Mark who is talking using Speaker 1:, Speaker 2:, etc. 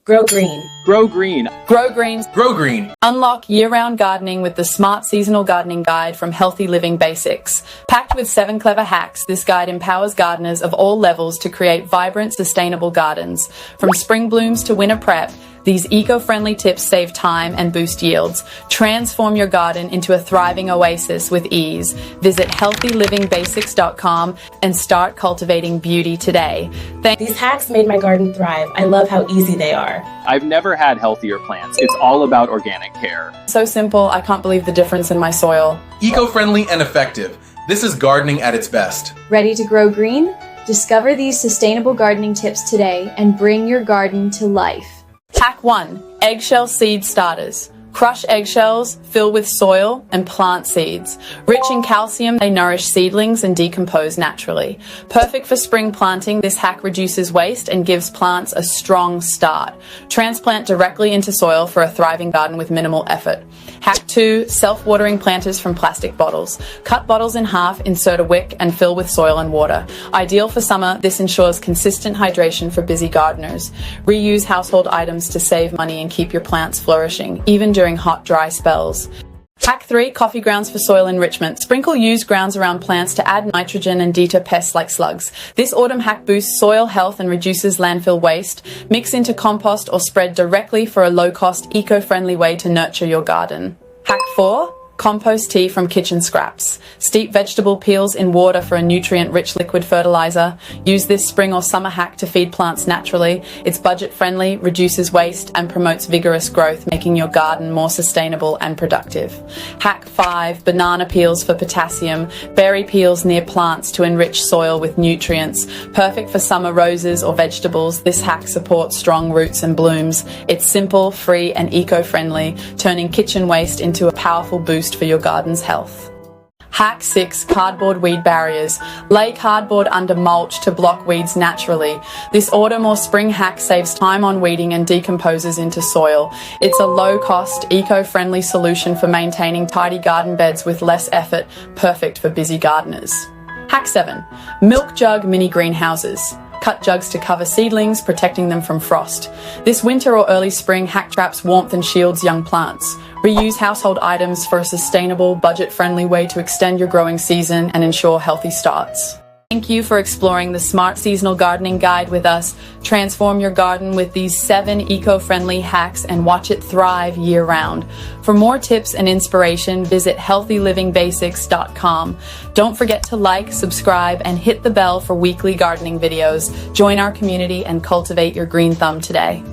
Speaker 1: Grow green.
Speaker 2: Grow green.
Speaker 3: Grow Greens.
Speaker 4: Grow Green.
Speaker 3: Unlock year-round gardening with the Smart Seasonal Gardening Guide from Healthy Living Basics. Packed with 7 clever hacks, this guide empowers gardeners of all levels to create vibrant, sustainable gardens. From spring blooms to winter prep, these eco-friendly tips save time and boost yields. Transform your garden into a thriving oasis with ease. Visit healthylivingbasics.com and start cultivating beauty today.
Speaker 1: These hacks made my garden thrive. I love how easy they are.
Speaker 2: I've never had healthier plants. It's all about organic care.
Speaker 3: So simple, I can't believe the difference in my soil.
Speaker 4: Eco-friendly and effective. This is gardening at its best.
Speaker 5: Ready to grow green? Discover these sustainable gardening tips today and bring your garden to life.
Speaker 3: Hack 1. Eggshell seed starters. Crush eggshells, fill with soil, and plant seeds. Rich in calcium, they nourish seedlings and decompose naturally. Perfect for spring planting, this hack reduces waste and gives plants a strong start. Transplant directly into soil for a thriving garden with minimal effort. Hack 2. Self-watering planters from plastic bottles. Cut bottles in half, insert a wick, and fill with soil and water. Ideal for summer, this ensures consistent hydration for busy gardeners. Reuse household items to save money and keep your plants flourishing, even during hot, dry spells. Hack 3. Coffee grounds for soil enrichment. Sprinkle used grounds around plants to add nitrogen and deter pests like slugs. This autumn hack boosts soil health and reduces landfill waste. Mix into compost or spread directly for a low-cost, eco-friendly way to nurture your garden. Hack 4. Compost tea from kitchen scraps. Steep vegetable peels in water for a nutrient-rich liquid fertilizer. Use this spring or summer hack to feed plants naturally. It's budget-friendly, reduces waste, and promotes vigorous growth, making your garden more sustainable and productive. Hack 5. Banana peels for potassium. Berry peels near plants to enrich soil with nutrients. Perfect for summer roses or vegetables, this hack supports strong roots and blooms. It's simple, free, and eco-friendly, turning kitchen waste into a powerful boost for your garden's health. Hack 6. Cardboard weed barriers. Lay cardboard under mulch to block weeds naturally. This autumn or spring hack saves time on weeding and decomposes into soil. It's a low-cost, eco-friendly solution for maintaining tidy garden beds with less effort, perfect for busy gardeners. Hack 7. Milk jug mini greenhouses. Cut jugs to cover seedlings, protecting them from frost. This winter or early spring hack traps warmth and shields young plants. Reuse household items for a sustainable, budget-friendly way to extend your growing season and ensure healthy starts. Thank you for exploring the Smart Seasonal Gardening Guide with us. Transform your garden with these 7 eco-friendly hacks and watch it thrive year-round. For more tips and inspiration, visit healthylivingbasics.com. Don't forget to like, subscribe, and hit the bell for weekly gardening videos. Join our community and cultivate your green thumb today.